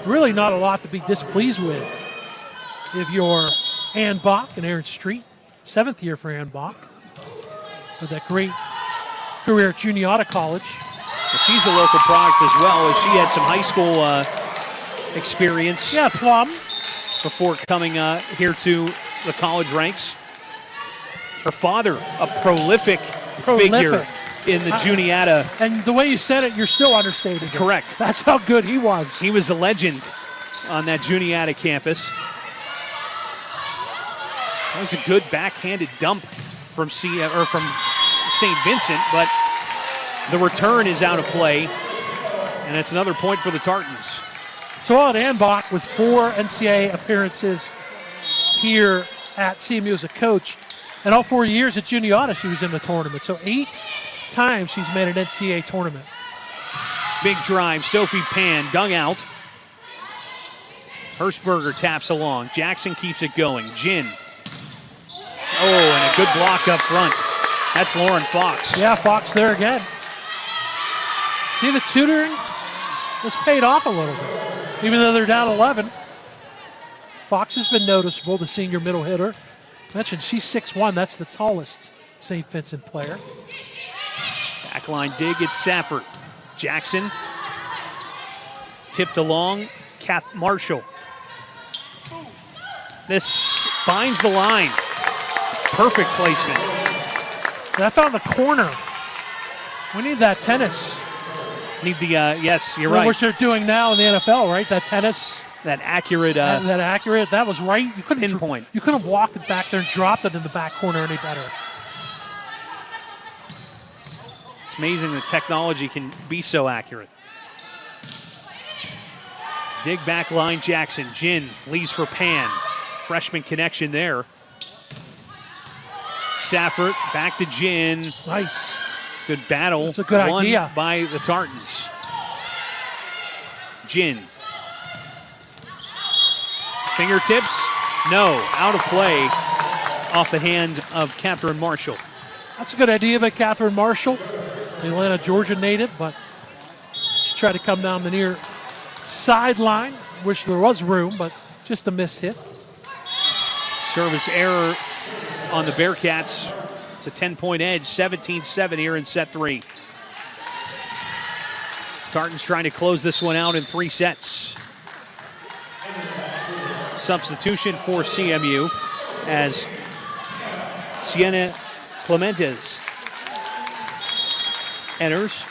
Really not a lot to be displeased with if you're Ann Bach and Aaron Street. 7th year for Ann Bach with that great career at Juniata College. Well, she's a local product as well, as she had some high school experience. Yeah, Plum. Before coming here to the college ranks. Her father, a prolific figure in the Juniata. And the way you said it, you're still understating it. Correct. That's how good he was. He was a legend on that Juniata campus. That was a good backhanded dump from St. Vincent, but the return is out of play, and it's another point for the Tartans. So Aude Anbach with 4 NCAA appearances here at CMU as a coach, and all 4 years at Juniata she was in the tournament. So 8 times she's made an NCAA tournament. Big drive, Sophie Pan, dug out. Hirschberger taps along. Jackson keeps it going. Jin. Oh, and a good block up front. That's Lauren Fox. Yeah, Fox there again. See the tutoring? It's paid off a little bit. Even though they're down 11. Fox has been noticeable, the senior middle hitter. Mentioned she's 6'1", that's the tallest St. Vincent player. Backline dig, it's Safford. Jackson tipped along, Kath Marshall. This finds the line. Perfect placement. That found the corner. We need that tennis. Need the, yes, you're right. Which they're doing now in the NFL, right? That tennis. That accurate. That accurate. That was right. You couldn't pinpoint. You couldn't have walked it back there and dropped it in the back corner any better. It's amazing that technology can be so accurate. Dig back line, Jackson. Jin leaves for Pan. Freshman connection there. Safford back to Jin. Nice. Good battle. That's a good idea. By the Tartans. Jin. Fingertips? No. Out of play off the hand of Catherine Marshall. That's a good idea by Catherine Marshall, the Atlanta, Georgia native, but she tried to come down the near sideline. Wish there was room, but just a miss hit. Service error on the Bearcats. It's a 10-point edge, 17-7 here in set 3. Tartans trying to close this one out in 3 sets. Substitution for CMU as Sienna Clementes enters.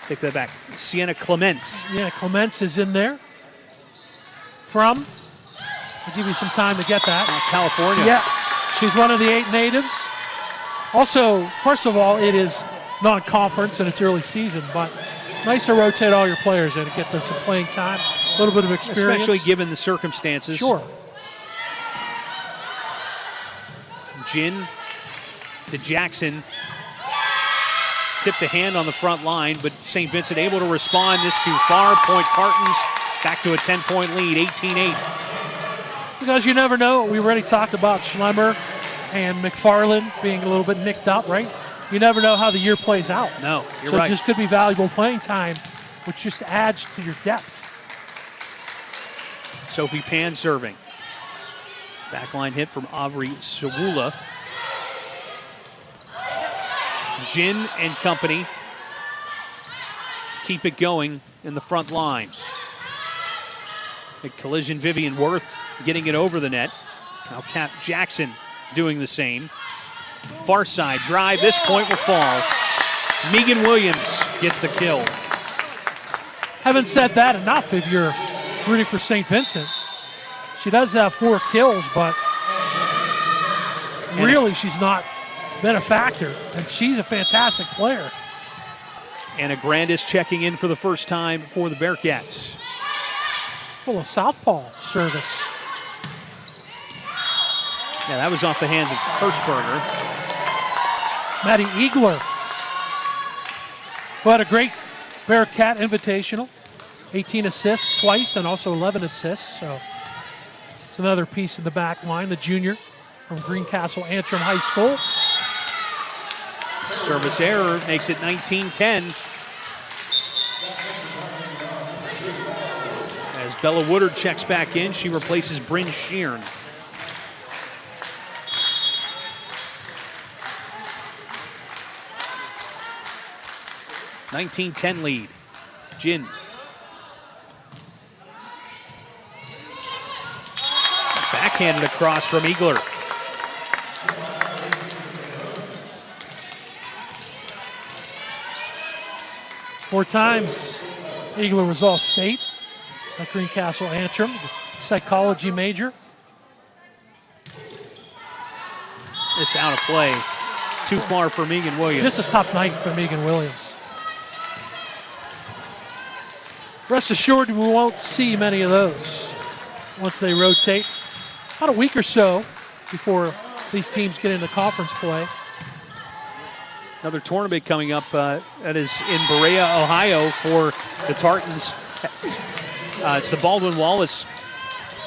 Take that back. Sienna Clements. Yeah, Clements is in there. From? I'll give you some time to get that. California. Yeah, she's one of the 8 natives. Also, first of all, it is non-conference and it's early season, but nice to rotate all your players in and get them some playing time, a little bit of experience. Especially given the circumstances. Sure. Jin to Jackson. Tipped the hand on the front line, but St. Vincent able to respond. This too far. Point Tartans back to a 10-point lead, 18-8. Because you never know. We already talked about Schlemmer and McFarland being a little bit nicked up, right? You never know how the year plays out. No, you're right. So right. it just could be valuable playing time, which just adds to your depth. Sophie Pan serving. Backline hit from Aubrey Sawula. Jin and company keep it going in the front line. Big collision, Vivian Worth getting it over the net. Now Kat Jackson doing the same. Far side drive, this point will fall. Megan Williams gets the kill. Haven't said that enough if you're rooting for St. Vincent. She does have 4 kills, but really she's not been a factor, and she's a fantastic player. Anna Grandis checking in for the first time for the Bearcats. Well, a southpaw service. Yeah, that was off the hands of Hirschberger. Maddie Eagler, who had a great Bearcat Invitational. 18 assists twice and also 11 assists. So it's another piece in the back line. The junior from Greencastle Antrim High School. Service error makes it 19-10. As Bella Woodard checks back in, she replaces Bryn Sheeran. (19-10) lead. Jin. Backhanded across from Eagler. Four times Eagler was All-State at Greencastle Antrim, psychology major. This out of play. Too far for Megan Williams. Just a tough night for Megan Williams. Rest assured we won't see many of those once they rotate. About a week or so before these teams get into conference play. Another tournament coming up that is in Berea, Ohio for the Tartans. It's the Baldwin Wallace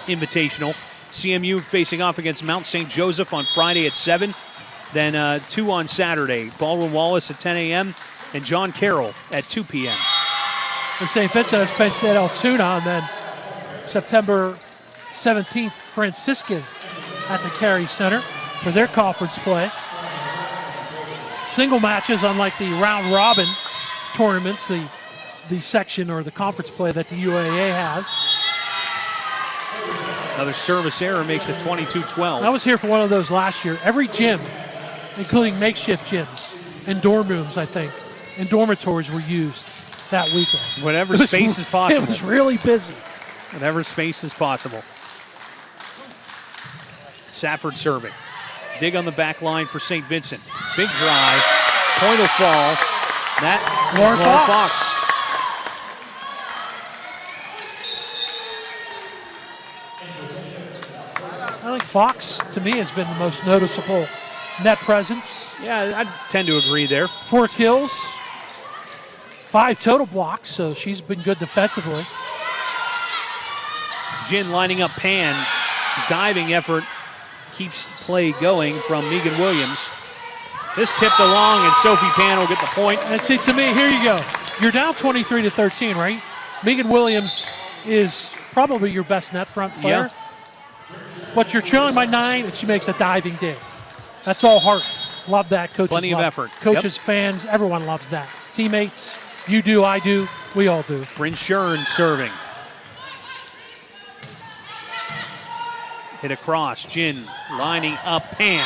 Invitational. CMU facing off against Mount St. Joseph on Friday at 7. Then 2 on Saturday. Baldwin Wallace at 10 a.m. and John Carroll at 2 p.m. And St. Vincent has Penn State Altoona, and then September 17th, Franciscan at the Carey Center for their conference play. Single matches, unlike the round-robin tournaments, the section or the conference play that the UAA has. Another service error makes it 22-12. I was here for one of those last year. Every gym, including makeshift gyms and dorm rooms, I think, and dormitories were used that weekend. Whatever space is possible. It was really busy. Whatever space is possible. Safford serving. Dig on the back line for St. Vincent. Big drive. Point will fall. That is Lauren Fox. I think Fox, to me, has been the most noticeable net presence. Yeah, I tend to agree there. 4 kills, 5 total blocks, so she's been good defensively. Jin lining up Pan. Diving effort keeps play going from Megan Williams. This tipped along, and Sophie Pan will get the point. And see, to me, here you go. You're down 23-13, right? Megan Williams is probably your best net front player. Yeah. But you're trailing by 9, and she makes a diving dig. That's all heart. Love that. Coaches Plenty of love effort. Coaches, fans, everyone loves that. Teammates, you do, I do, we all do. Bryn Sheeran serving. Hit across. Jin lining up Pan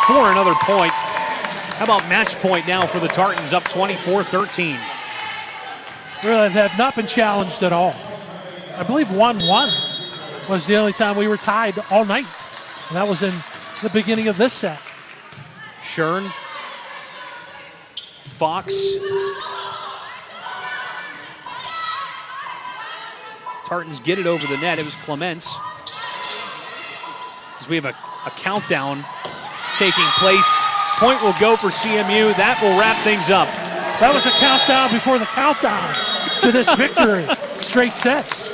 for another point. How about match point now for the Tartans, up 24-13. Really, they have not been challenged at all. I believe 1-1 was the only time we were tied all night. And that was in the beginning of this set. Sheeran. Fox. Tartans get it over the net. It was Clements. As we have a countdown taking place. Point will go for CMU. That will wrap things up. That was a countdown before the countdown to this victory. Straight sets.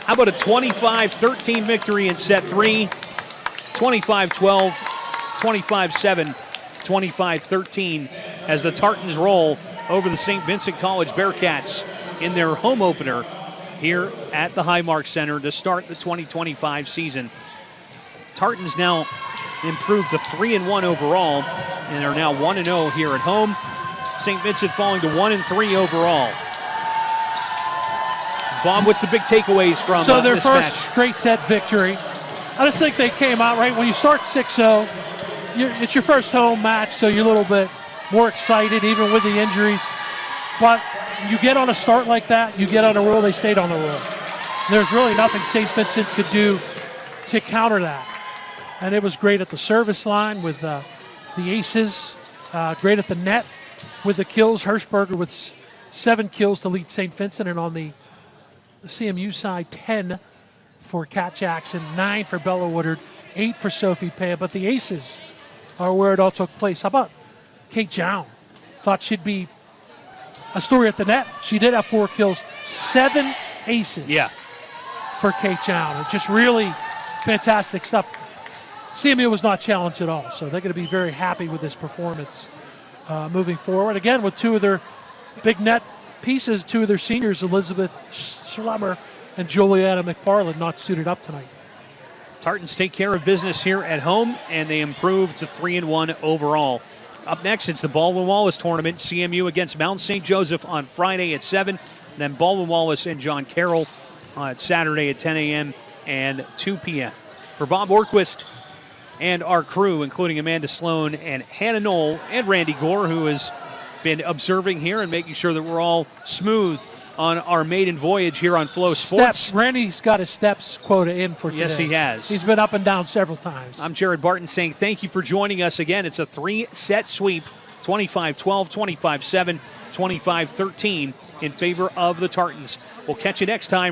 How about a 25-13 victory in set 3? 25-12, 25-7, 25-13 as the Tartans roll over the St. Vincent College Bearcats in their home opener here at the Highmark Center to start the 2025 season. Tartans now improved to 3-1 overall and are now 1-0 here at home. St. Vincent falling to 1-3 overall. Bob, what's the big takeaways from their this first match? straight set victory? I just think they came out right. When you start 6-0, it's your first home match, so you're a little bit more excited, even with the injuries. But you get on a start like that, you get on a roll, they stayed on the roll. There's really nothing St. Vincent could do to counter that. And it was great at the service line with the aces, great at the net with the kills. Hirschberger with 7 kills to lead St. Vincent, and on the CMU side, 10 for Kat Jackson, 9 for Bella Woodard, 8 for Sophie Pea. But the aces are where it all took place. How about Kate Jown? Thought she'd be a story at the net. She did have 4 kills, 7 aces for Kate Jown. It's just really fantastic stuff. CMU was not challenged at all, so they're going to be very happy with this performance moving forward. Again, with 2 of their big net pieces, 2 of their seniors, Elizabeth Schlemmer and Juliana McFarland, not suited up tonight. Tartans take care of business here at home, and they improve to 3-1 overall. Up next, it's the Baldwin-Wallace tournament. CMU against Mount St. Joseph on Friday at 7. Then Baldwin-Wallace and John Carroll on Saturday at 10 a.m. and 2 p.m. For Bob Orquist and our crew, including Amanda Sloan and Hannah Knoll and Randy Gore, who has been observing here and making sure that we're all smooth on our maiden voyage here on Flow Sports. Steps. Randy's got his steps quota in for today. Yes, he has. He's been up and down several times. I'm Jared Barton saying thank you for joining us again. It's a 3-set sweep, 25-12, 25-7, 25-13 in favor of the Tartans. We'll catch you next time.